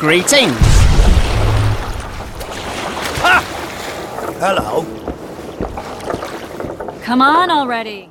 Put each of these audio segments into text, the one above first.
Greetings. Ha! Hello. Come on already.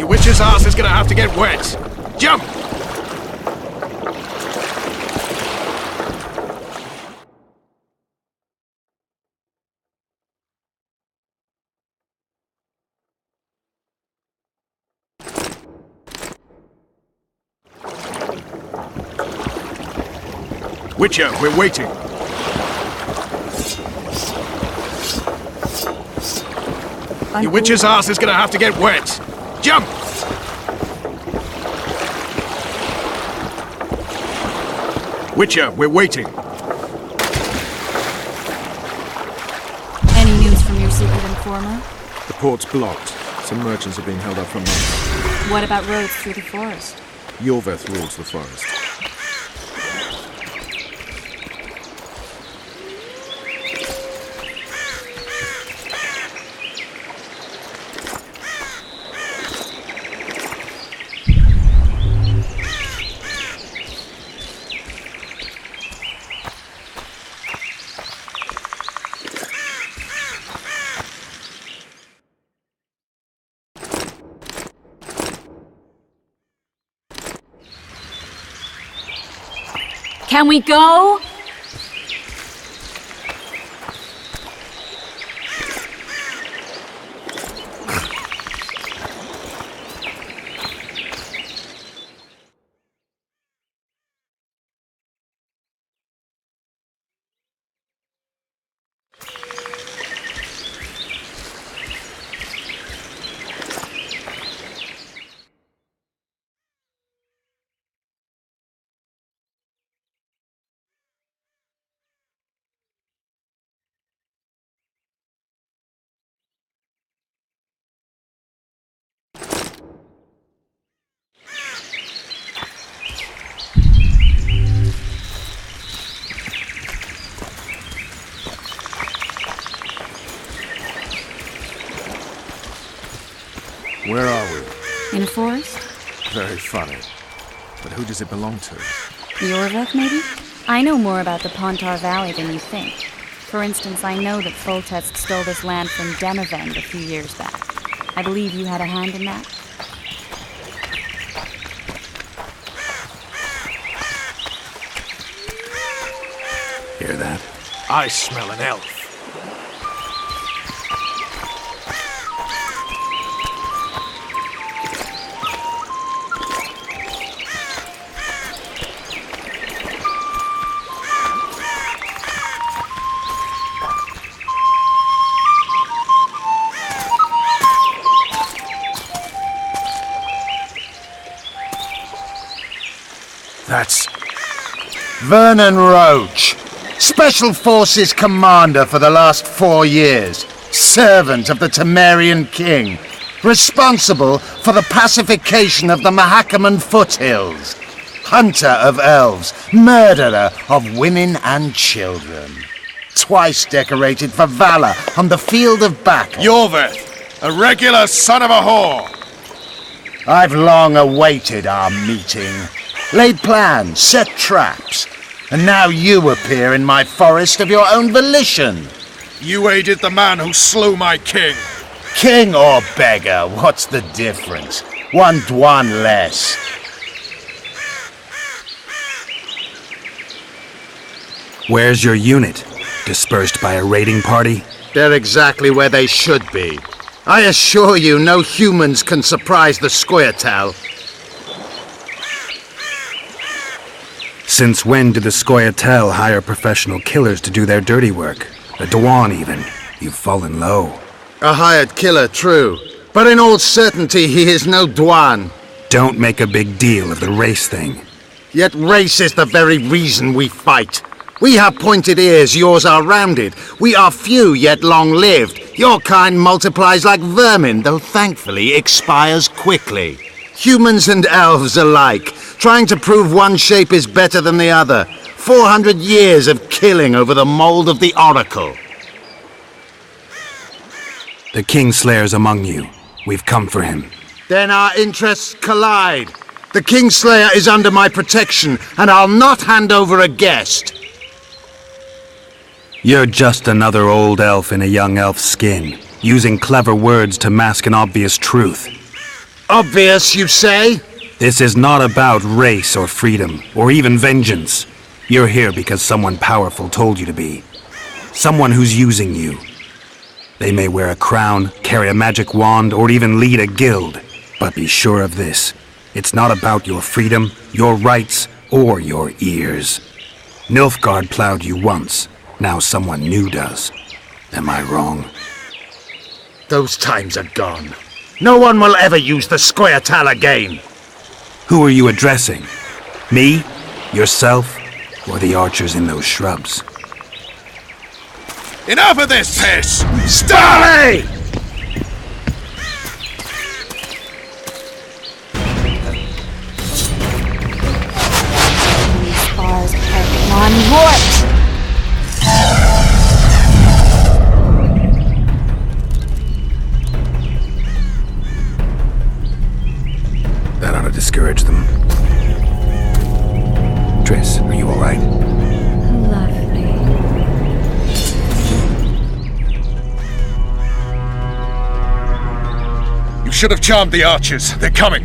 Your witch's ass is gonna have to get wet. Jump! Witcher, we're waiting. Your witch's ass is gonna have to get wet. Jump! Witcher, we're waiting. Any news from your secret informer? The port's blocked. Some merchants are being held up for months. What about roads through the forest? Yorveth rules the forest. Can we go? Where are we? In a forest? Very funny. But who does it belong to? Yorvik, maybe? I know more about the Pontar Valley than you think. For instance, I know that Foltest stole this land from Demavend a few years back. I believe you had a hand in that. Hear that? I smell an elf. That's Vernon Roach, Special Forces Commander for the last 4 years, servant of the Temerian King, responsible for the pacification of the Mahakaman foothills, hunter of elves, murderer of women and children, twice decorated for valor on the field of battle. Yorvik, a regular son of a whore. I've long awaited our meeting, laid plans, set traps, and now you appear in my forest of your own volition. You aided the man who slew my king. King or beggar, what's the difference? One Dwan less. Where's your unit? Dispersed by a raiding party? They're exactly where they should be. I assure you, no humans can surprise the Scoia'tael. Since when did the Scoia'tael hire professional killers to do their dirty work? A Dwan, even. You've fallen low. A hired killer, true. But in all certainty, he is no Dwan. Don't make a big deal of the race thing. Yet race is the very reason we fight. We have pointed ears, yours are rounded. We are few, yet long-lived. Your kind multiplies like vermin, though thankfully expires quickly. Humans and elves alike, trying to prove one shape is better than the other. 400 years of killing over the mold of the Oracle. The Kingslayer's among you. We've come for him. Then our interests collide. The Kingslayer is under my protection, and I'll not hand over a guest. You're just another old elf in a young elf's skin, using clever words to mask an obvious truth. Obvious, you say? This is not about race or freedom, or even vengeance. You're here because someone powerful told you to be. Someone who's using you. They may wear a crown, carry a magic wand, or even lead a guild. But be sure of this. It's not about your freedom, your rights, or your ears. Nilfgaard plowed you once. Now someone new does. Am I wrong? Those times are gone. No one will ever use the Scoia'tael again. Who are you addressing? Me? Yourself? Or the archers in those shrubs? Enough of this piss! Starley! These spars are non-warped! That ought to discourage them. Triss, are you alright? Lovely. You should have charmed the archers. They're coming.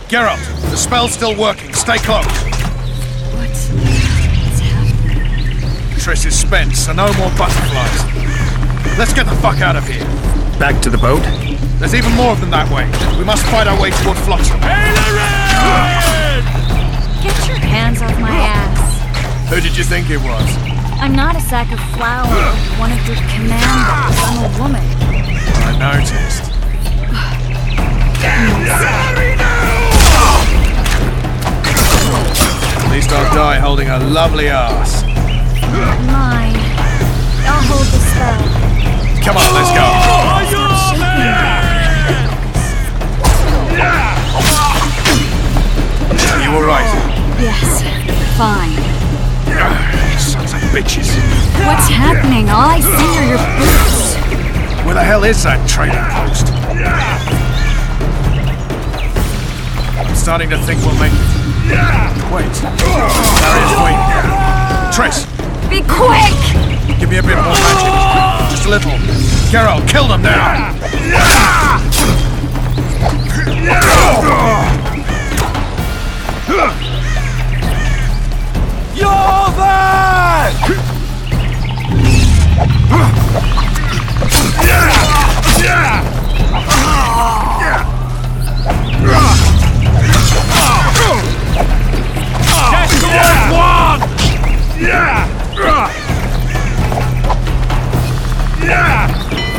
Geralt, the spell's still working. Stay close. What's happening? Triss is spent, so no more butterflies. Let's get the fuck out of here. Back to the boat? There's even more of them that way. We must fight our way toward Flotsam. Get your hands off my ass. Who did you think it was? I'm not a sack of flour. One of your commandos. I'm a woman. I noticed. At least I'll die holding a lovely ass. Mine. I'll hold the spell. Come on, let's go. Stop shaking me. You all right? Yes. Fine. Sons of bitches! What's happening? All I see are your boots. Where the hell is that trading post? I'm starting to think we'll make it. Wait. Barrier's waiting. Triss, Be quick! give me a bit more magic. Just a little. Geralt, kill them now! You're back! That's the one!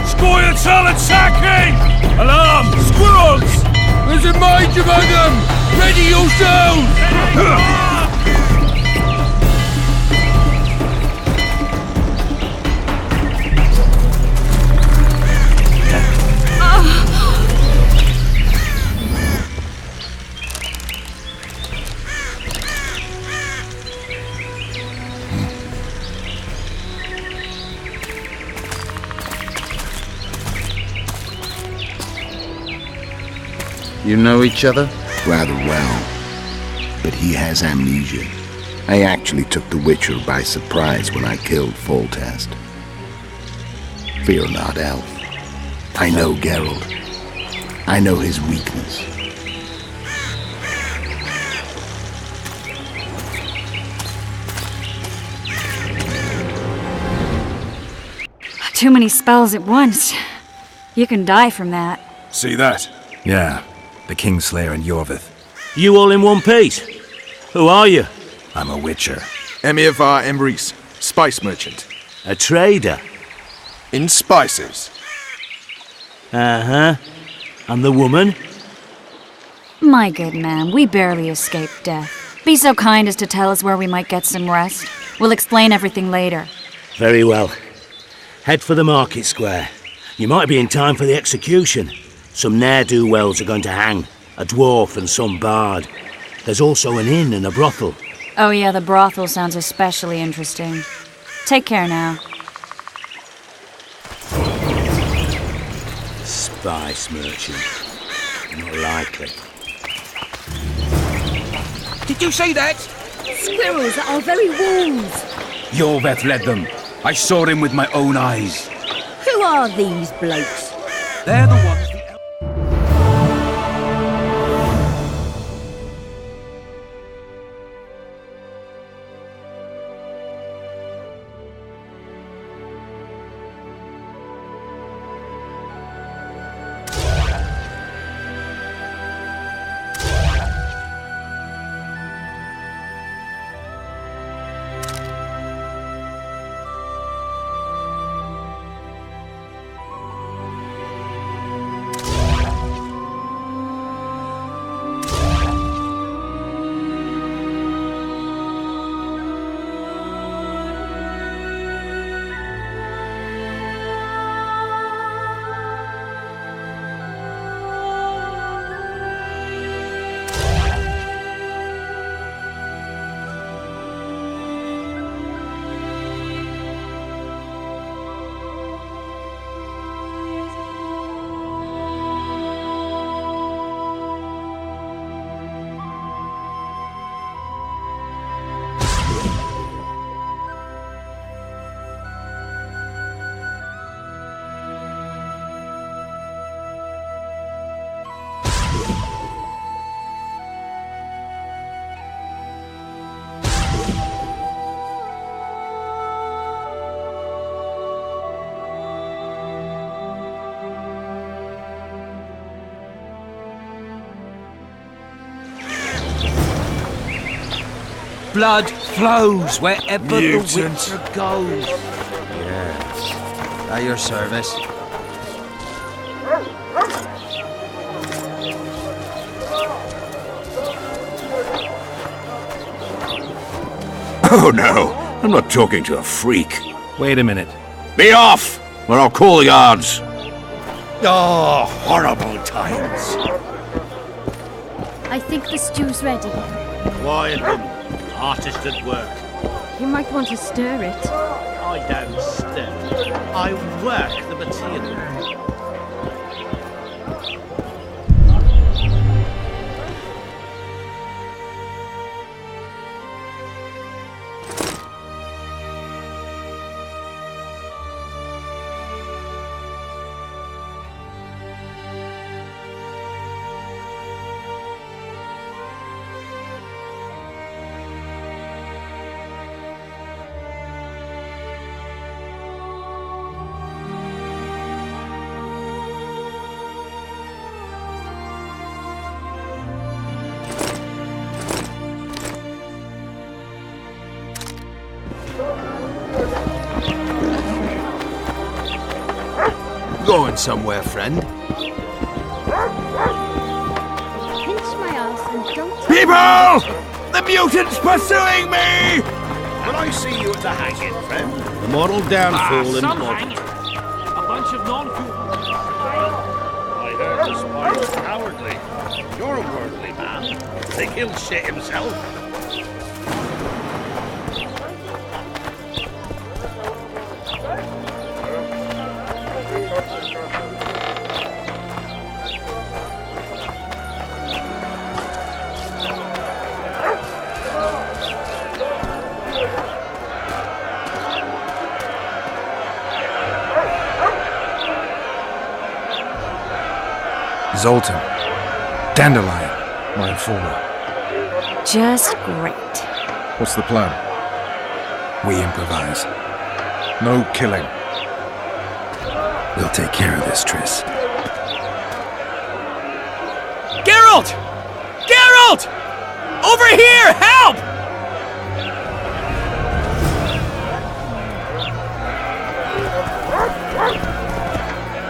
Scoil solid sacking! Alarm! Squirrels! There's a mage among them! Ready yourselves! You know each other? Rather well, but he has amnesia. I actually took the Witcher by surprise when I killed Foltest. Fear not, Elf. I know Geralt. I know his weakness. Too many spells at once. You can die from that. See that? Yeah, the Kingslayer and Yorvith. You all in one piece? Who are you? I'm a Witcher. Emir var Emrys, spice merchant. A trader? In spices. Uh-huh. And the woman? My good man, we barely escaped death. Be so kind as to tell us where we might get some rest. We'll explain everything later. Very well. Head for the market square. You might be in time for the execution. Some ne'er-do-wells are going to hang. A dwarf and some bard. There's also an inn and a brothel. Oh yeah, the brothel sounds especially interesting. Take care now. Spice merchant. Not likely. Did you see that? Squirrels at our very walls. Yorveth led them. I saw him with my own eyes. Who are these blokes? They're the ones. Blood flows wherever the Witcher goes. Yeah. At your service. Oh no, I'm not talking to a freak. Wait a minute. Be off, or I'll call the guards. Oh, horrible times. I think the stew's ready. Quiet them. Artist at work. You might want to stir it. I don't stir. I work the material. Going somewhere, friend? Pinch my ass and don't... People! The mutant's pursuing me! Will I see you at the hanging, friend? The moral downfall and some mod. hanging. A bunch of non-humans. I heard the spider's cowardly. You're a worldly man. Think he'll shit himself? Zoltan. Dandelion. My informer. Just great. What's the plan? We improvise. No killing. We'll take care of this, Triss. Geralt! Geralt! Over here! Help!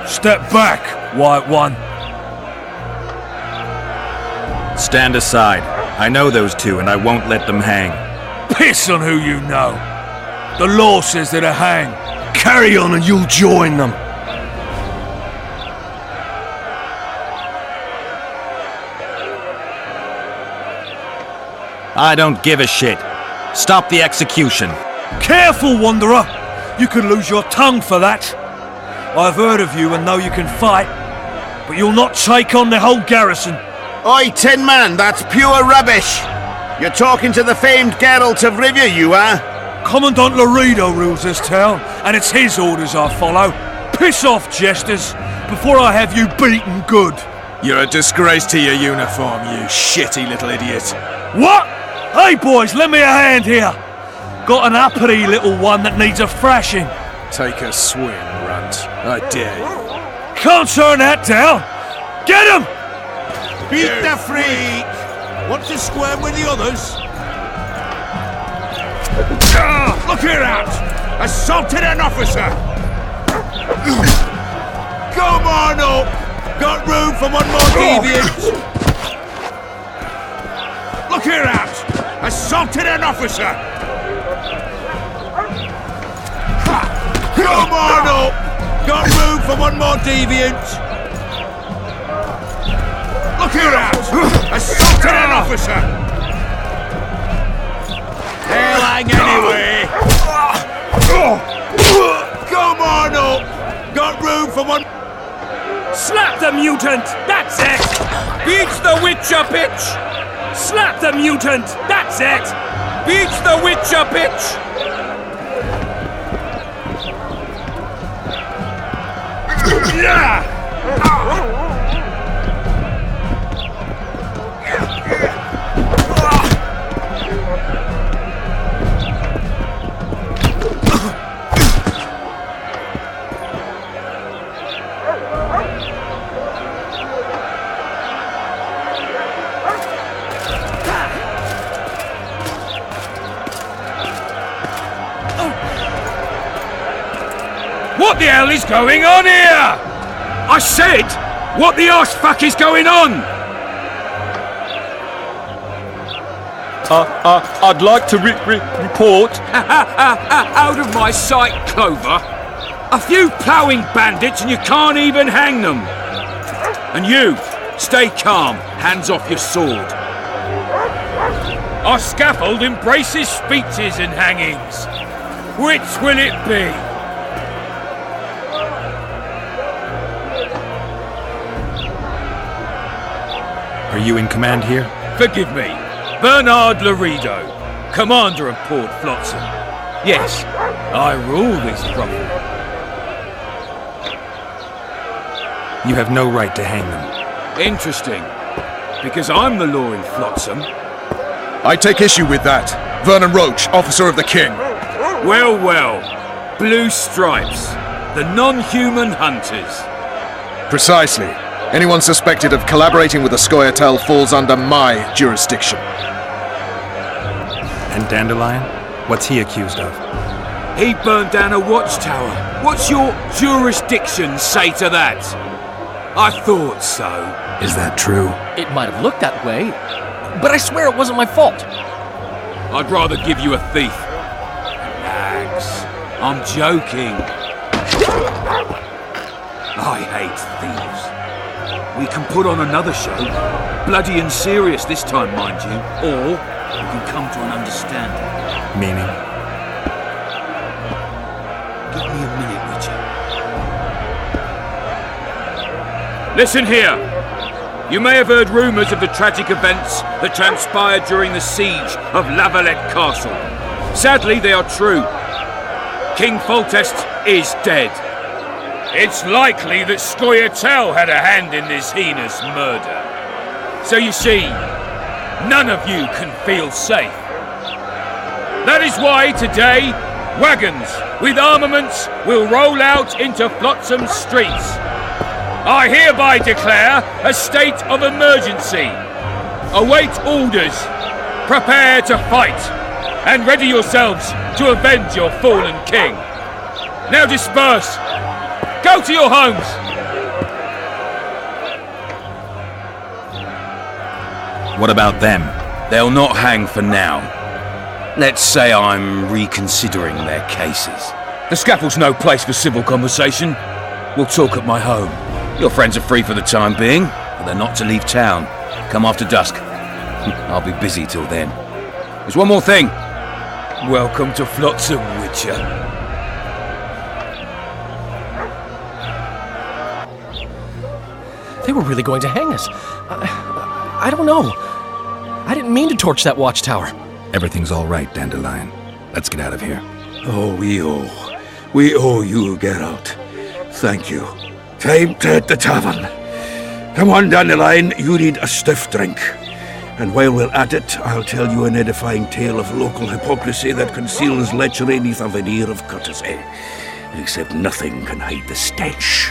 Step back, White One. Stand aside. I know those two, and I won't let them hang. Piss on who you know. The law says they're to hang. Carry on and you'll join them. I don't give a shit. Stop the execution. Careful, Wanderer! You could lose your tongue for that. I've heard of you and know you can fight, but you'll not take on the whole garrison. Oi, Tin Man, that's pure rubbish! You're talking to the famed Geralt of Rivia, you are? Commandant Laredo rules this town, and it's his orders I follow. Piss off, jesters, before I have you beaten good. You're a disgrace to your uniform, you shitty little idiot. What? Hey boys, lend me a hand here. Got an uppity little one that needs a thrashing. Take a swing, runt. I dare you. Can't turn that down. Get him! Beat the freak! Want to squirm with the others? Look here out! Assaulted an officer! Come on up! Got room for one more deviant! Look here out! Assaulted an officer! Come on up! Got room for one more deviant! Look here out! Assaulted an officer! They'll hang anyway! Come on up! Got room for one... Slap the mutant! That's it! Beat the Witcher bitch! Slap the mutant! That's it! Beat the Witcher bitch! Yeah! What the hell is going on here? I said, what the arse fuck is going on? I'd like to report. Out of my sight, Clover. A few ploughing bandits and you can't even hang them. And you, stay calm, hands off your sword. Our scaffold embraces speeches and hangings. Which will it be? Are you in command here? Forgive me. Bernard Laredo, commander of Port Flotsam. Yes, I rule this brothel. You have no right to hang them. Interesting. Because I'm the law in Flotsam. I take issue with that. Vernon Roach, officer of the king. Well, well. Blue Stripes, the non-human hunters. Precisely. Anyone suspected of collaborating with the Scoia'tael falls under my jurisdiction. And Dandelion? What's he accused of? He burned down a watchtower. What's your jurisdiction say to that? I thought so. Is that true? It might have looked that way, but I swear it wasn't my fault. I'd rather give you a thief. Relax. I'm joking. I hate thieves. We can put on another show. Bloody and serious this time, mind you. Or we can come to an understanding. Meaning? Give me a minute, Richard. Listen here. You may have heard rumours of the tragic events that transpired during the siege of Lavalette Castle. Sadly, they are true. King Foltest is dead. It's likely that Scoia'tael had a hand in this heinous murder. So you see, none of you can feel safe. That is why today, wagons with armaments will roll out into Flotsam streets. I hereby declare a state of emergency. Await orders. Prepare to fight. And ready yourselves to avenge your fallen king. Now disperse. Go to your homes. What about them? They'll not hang for now. Let's say I'm reconsidering their cases. The scaffold's no place for civil conversation. We'll talk at my home. Your friends are free for the time being, but they're not to leave town. Come after dusk. I'll be busy till then. There's one more thing. Welcome to Flotsam, Witcher. They were really going to hang us. I don't know. I didn't mean to torch that watchtower. Everything's all right, Dandelion. Let's get out of here. Oh, we owe you, Geralt. Thank you. Time to hit the tavern. Come on, Dandelion, you need a stiff drink. And while we're at it, I'll tell you an edifying tale of local hypocrisy that conceals lechery neath a veneer of courtesy. Except nothing can hide the stench.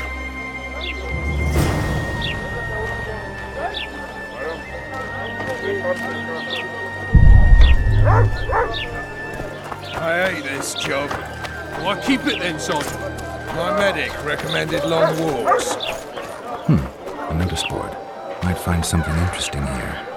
I hate this job. Why keep it then, son? My medic recommended long walks. A notice board. Might find something interesting here.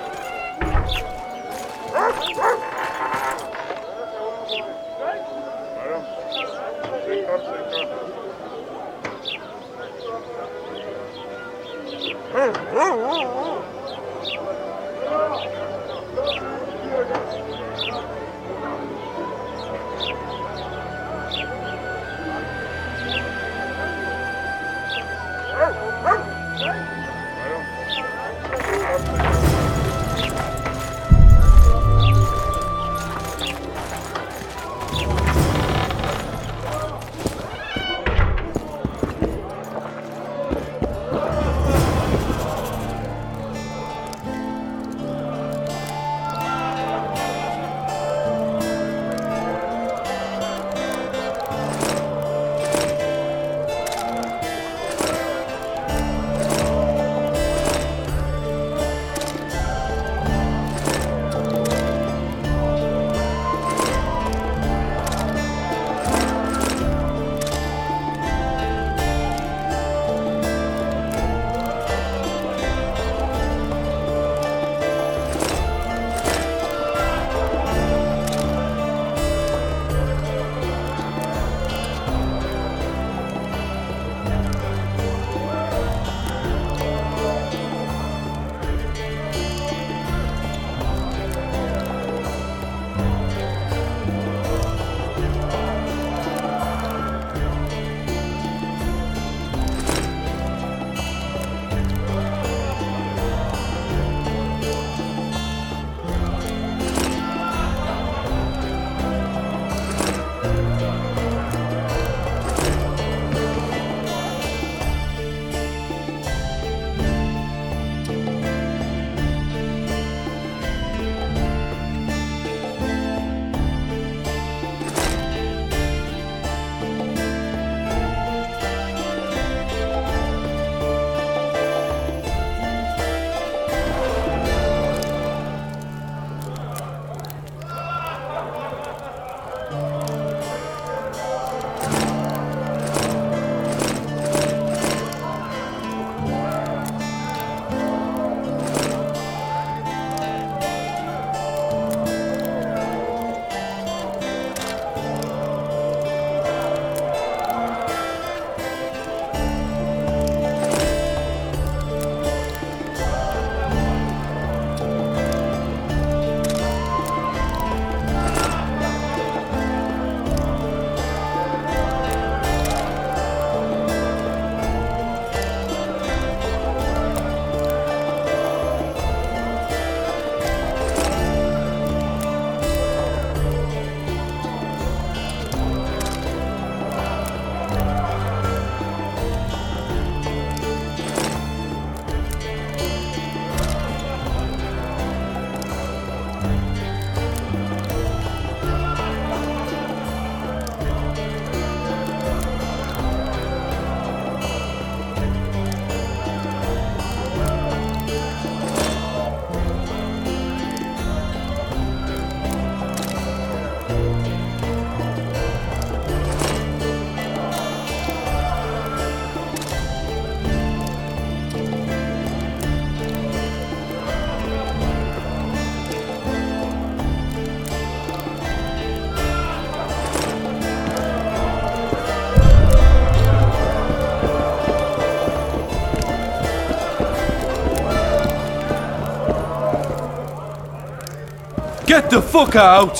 Get the fuck out!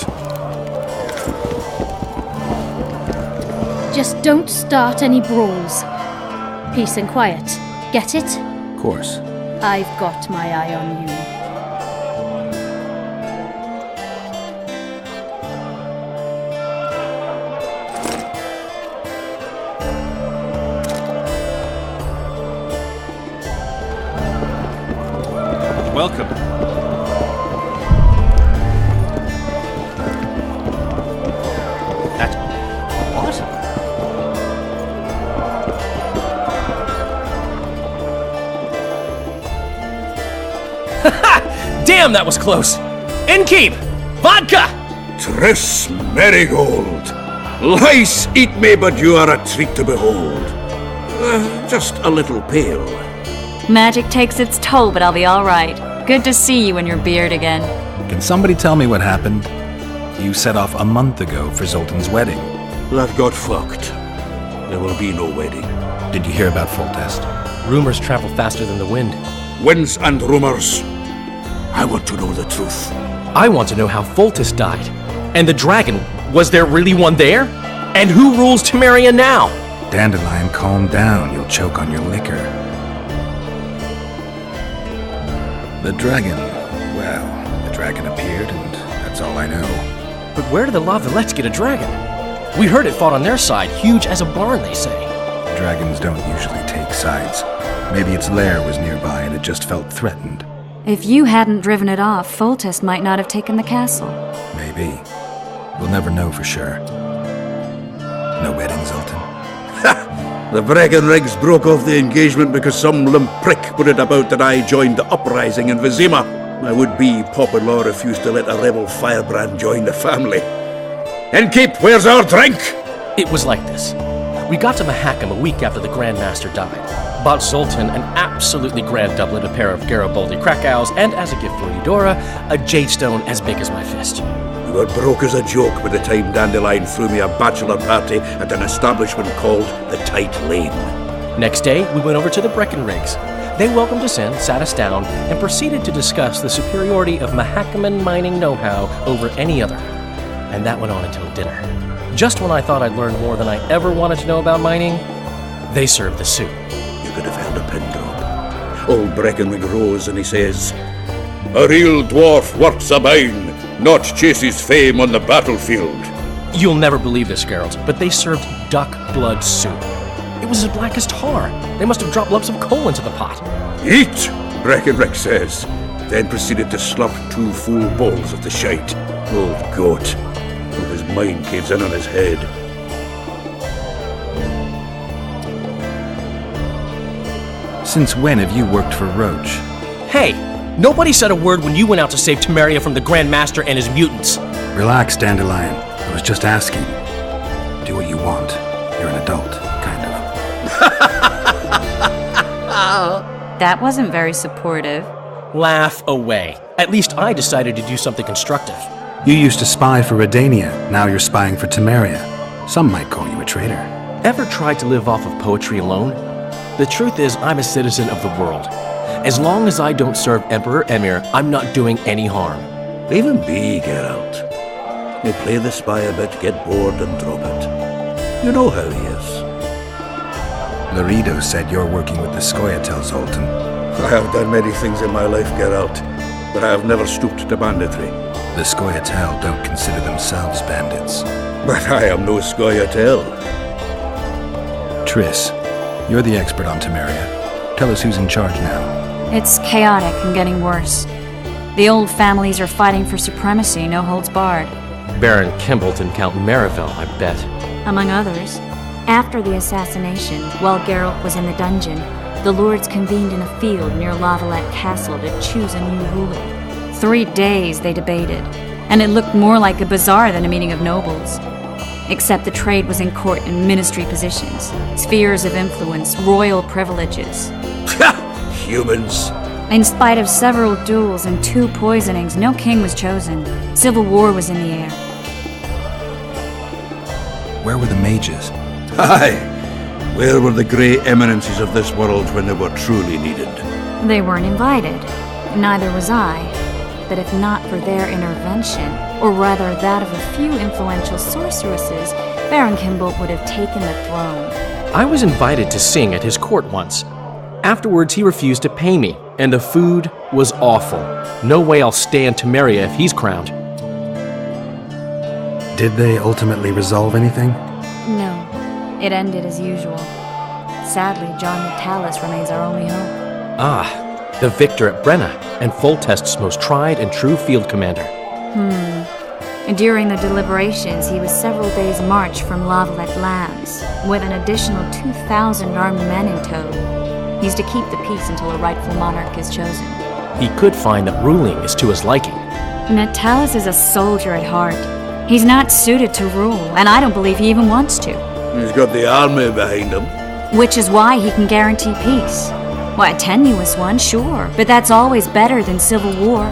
Just don't start any brawls. Peace and quiet. Get it? Of course. I've got my eye on you. Welcome. What? Damn, that was close! Innkeep! Vodka! Triss Marigold! Lice eat me, but you are a treat to behold. Just a little pale. Magic takes its toll, but I'll be all right. Good to see you in your beard again. Can somebody tell me what happened? You set off a month ago for Zoltan's wedding. That got fucked. There will be no wedding. Did you hear about Foltest? Rumors travel faster than the wind. Winds and rumors. I want to know the truth. I want to know how Foltest died. And the dragon, was there really one there? And who rules Temeria now? Dandelion, calm down. You'll choke on your liquor. The dragon. Well, the dragon appeared, and that's all I know. But where did the Lavalettes get a dragon? We heard it fought on their side, huge as a barn, they say. Dragons don't usually take sides. Maybe its lair was nearby and it just felt threatened. If you hadn't driven it off, Foltest might not have taken the castle. Maybe. We'll never know for sure. No wedding, Zoltan. The Breckenrigs broke off the engagement because some limp prick put it about that I joined the uprising in Vizima. My would-be Popper-in-law refused to let a rebel firebrand join the family. Innkeep, where's our drink? It was like this. We got to Mahakam a week after the Grand Master died. Bought Zoltan an absolutely grand doublet, a pair of Garibaldi Krakau's, and as a gift for Eudora, a jade stone as big as my fist. We were broke as a joke by the time Dandelion threw me a bachelor party at an establishment called the Tight Lane. Next day, we went over to the Breckenrigs. They welcomed us in, sat us down, and proceeded to discuss the superiority of Mahakaman mining know-how over any other. And that went on until dinner. Just when I thought I'd learned more than I ever wanted to know about mining, they served the soup. You could have held a pin drop. Old Breckenrig rose and he says, "A real dwarf works a mine, not chases fame on the battlefield." You'll never believe this, Geralt, but they served duck blood soup. It was as black as tar. They must have dropped lumps of coal into the pot. "Eat," Breckenrig says, then proceeded to slurp 2 full bowls of the shite. Old goat. With his mind caves in on his head. Since when have you worked for Roach? Hey, nobody said a word when you went out to save Temeria from the Grand Master and his mutants. Relax, Dandelion. I was just asking. Do what you want. You're an adult, kind of. That wasn't very supportive. Laugh away. At least I decided to do something constructive. You used to spy for Redania. Now you're spying for Temeria. Some might call you a traitor. Ever tried to live off of poetry alone? The truth is, I'm a citizen of the world. As long as I don't serve Emperor Emir, I'm not doing any harm. Leave him be, Geralt. They play the spy a bit, get bored and drop it. You know how he is. Laredo said you're working with the Scoia'tael, Zoltan. I have done many things in my life, Geralt, but I have never stooped to banditry. The Scoia'tael don't consider themselves bandits. But I am no Scoia'tael. Triss, you're the expert on Temeria. Tell us who's in charge now. It's chaotic and getting worse. The old families are fighting for supremacy, no holds barred. Baron Kimbalt and Count Marivelle, I bet. Among others. After the assassination, while Geralt was in the dungeon, the lords convened in a field near Lavalette Castle to choose a new ruler. 3 days they debated, and it looked more like a bazaar than a meeting of nobles. Except the trade was in court and ministry positions, spheres of influence, royal privileges. Humans. In spite of several duels and 2 poisonings, no king was chosen. Civil war was in the air. Where were the mages? Aye. Where were the grey eminences of this world when they were truly needed? They weren't invited. Neither was I. that if not for their intervention, or rather that of a few influential sorceresses, Baron Kimbolt would have taken the throne. I was invited to sing at his court once. Afterwards, he refused to pay me, and the food was awful. No way I'll stay in Temeria if he's crowned. Did they ultimately resolve anything? No, it ended as usual. Sadly, John Natalis remains our only hope. Ah, the victor at Brenna, and Foltest's most tried and true field commander. And during the deliberations, he was several days' march from Lavalette lands, with an additional 2,000 armed men in tow. He's to keep the peace until a rightful monarch is chosen. He could find that ruling is to his liking. Natalis is a soldier at heart. He's not suited to rule, and I don't believe he even wants to. He's got the army behind him. Which is why he can guarantee peace. Why, a tenuous one, sure, but that's always better than civil war.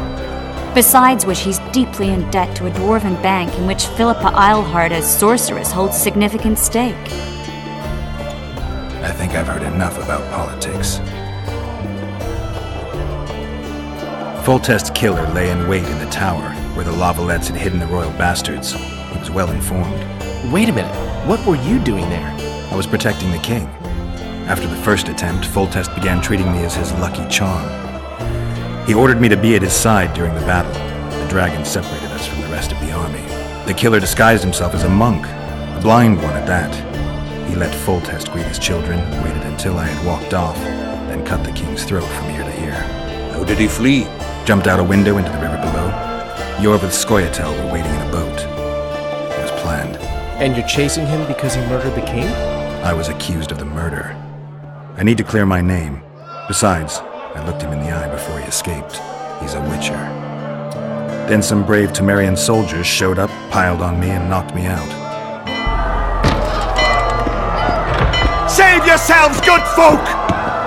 Besides which, he's deeply in debt to a dwarven bank in which Philippa Eilhart, as sorceress, holds significant stake. I think I've heard enough about politics. Foltest's killer lay in wait in the tower, where the Lavalettes had hidden the royal bastards. He was well informed. Wait a minute, what were you doing there? I was protecting the king. After the first attempt, Foltest began treating me as his lucky charm. He ordered me to be at his side during the battle. The dragon separated us from the rest of the army. The killer disguised himself as a monk, a blind one at that. He let Foltest greet his children, waited until I had walked off, then cut the king's throat from ear to ear. How did he flee? Jumped out a window into the river below. Yor with Skoyatel were waiting in a boat. It was planned. And you're chasing him because he murdered the king? I was accused of the murder. I need to clear my name. Besides, I looked him in the eye before he escaped. He's a witcher. Then some brave Temerian soldiers showed up, piled on me, and knocked me out. Save yourselves, good folk!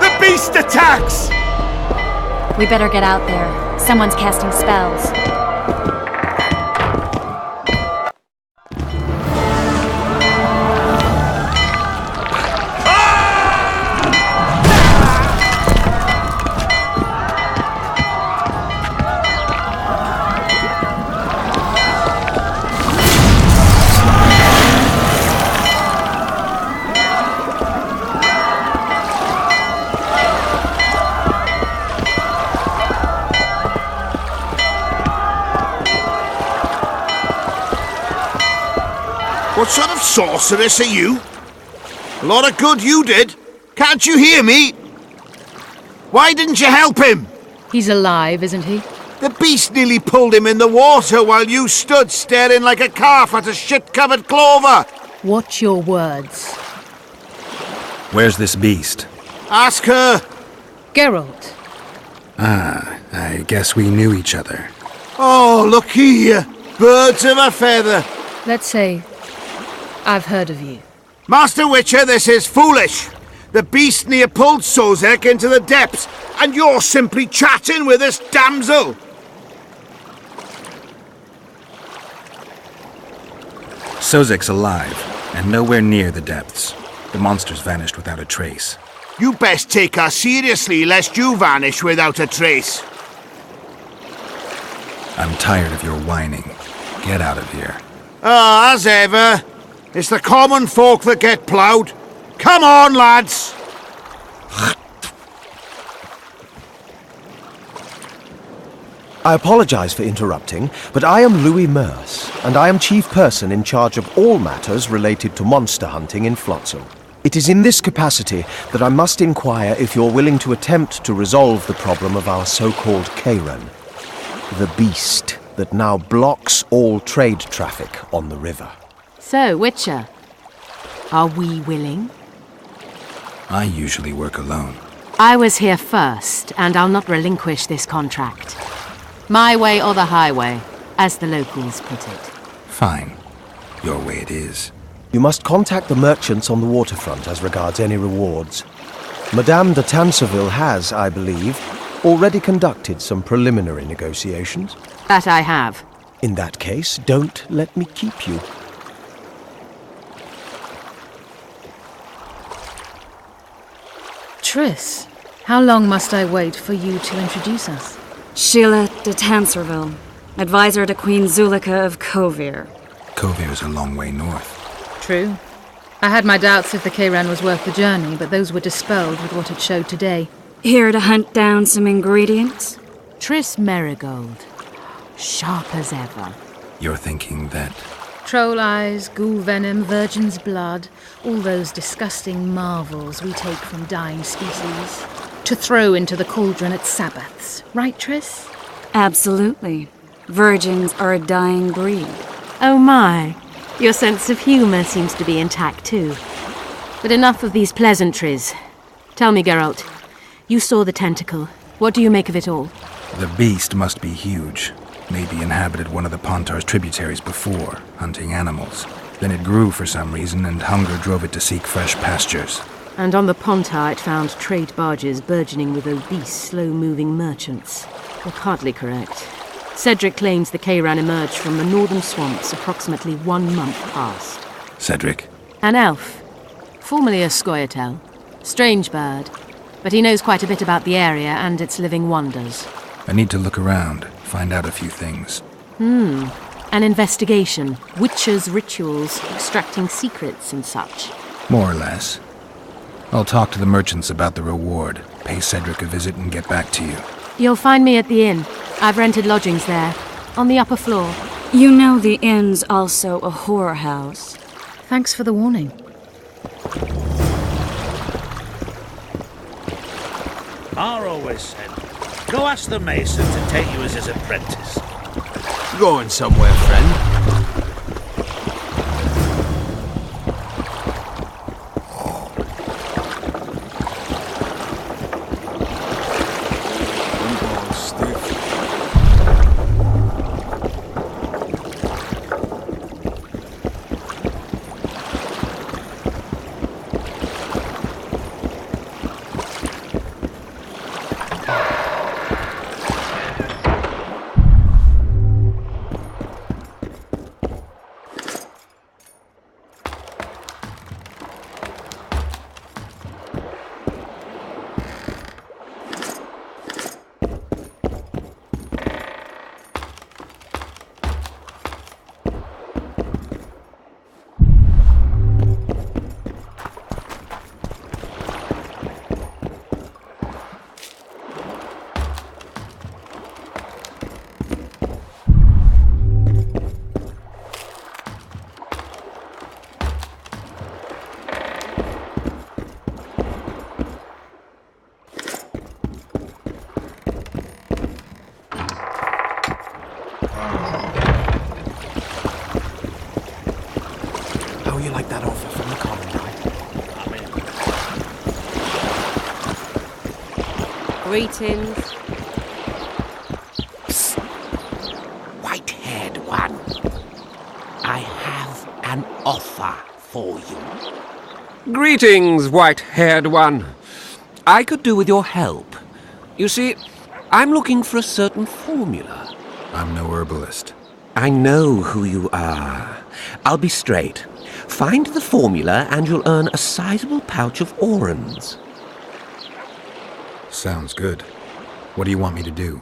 The beast attacks! We better get out there. Someone's casting spells. What sort of sorceress are you? A lot of good you did. Can't you hear me? Why didn't you help him? He's alive, isn't he? The beast nearly pulled him in the water while you stood staring like a calf at a shit-covered clover. Watch your words. Where's this beast? Ask her. Geralt. Ah, I guess we knew each other. Oh, look here. Birds of a feather. Let's say I've heard of you. Master Witcher, this is foolish. The beast near pulled Sozek into the depths, and you're simply chatting with this damsel. Sozek's alive, and nowhere near the depths. The monster's vanished without a trace. You best take her seriously, lest you vanish without a trace. I'm tired of your whining. Get out of here. Ah, as ever. It's the common folk that get ploughed. Come on, lads! I apologize for interrupting, but I am Louis Merce, and I am chief person in charge of all matters related to monster hunting in Flotsam. It is in this capacity that I must inquire if you're willing to attempt to resolve the problem of our so-called Kairan, the beast that now blocks all trade traffic on the river. So, Witcher, are we willing? I usually work alone. I was here first, and I'll not relinquish this contract. My way or the highway, as the locals put it. Fine. Your way it is. You must contact the merchants on the waterfront as regards any rewards. Madame de Tanseville has, I believe, already conducted some preliminary negotiations. That I have. In that case, don't let me keep you. Triss, how long must I wait for you to introduce us? Sheila de Tanserville, advisor to Queen Zulika of Kovir. Kovir's a long way north. True. I had my doubts if the Kayran was worth the journey, but those were dispelled with what it showed today. Here to hunt down some ingredients? Triss Merigold. Sharp as ever. You're thinking that... Troll eyes, ghoul venom, virgin's blood, all those disgusting marvels we take from dying species, to throw into the cauldron at Sabbaths. Right, Triss? Absolutely. Virgins are a dying breed. Oh my. Your sense of humour seems to be intact too. But enough of these pleasantries. Tell me, Geralt. You saw the tentacle. What do you make of it all? The beast must be huge. Maybe inhabited one of the Pontar's tributaries before, hunting animals. Then it grew for some reason, and hunger drove it to seek fresh pastures. And on the Pontar it found trade barges burgeoning with obese, slow-moving merchants. You're partly correct. Cedric claims the Kayran emerged from the northern swamps approximately 1 month past. Cedric? An elf. Formerly a Scoia'tael. Strange bird. But he knows quite a bit about the area and its living wonders. I need to look around, find out a few things. An investigation. Witches' rituals, extracting secrets and such. More or less. I'll talk to the merchants about the reward, pay Cedric a visit and get back to you. You'll find me at the inn. I've rented lodgings there, on the upper floor. You know the inn's also a whorehouse. Thanks for the warning. Har always said, go ask the mason to take you as his apprentice. Going somewhere, friend? Greetings. Psst. White-haired one. I have an offer for you. Greetings, white-haired one. I could do with your help. You see, I'm looking for a certain formula. I'm no herbalist. I know who you are. I'll be straight. Find the formula and you'll earn a sizable pouch of orans. Sounds good. What do you want me to do?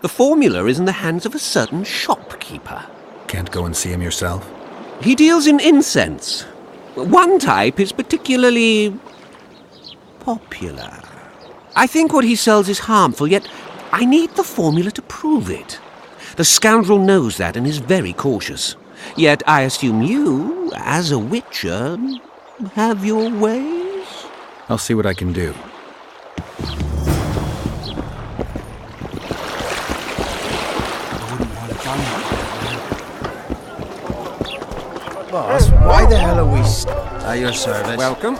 The formula is in the hands of a certain shopkeeper. Can't go and see him yourself? He deals in incense. One type is particularly popular. I think what he sells is harmful, yet I need the formula to prove it. The scoundrel knows that and is very cautious. Yet I assume you, as a witcher, have your ways? I'll see what I can do. Boss, why the hell are we at your service? Welcome.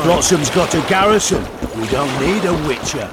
Blossom's got a garrison. We don't need a witcher.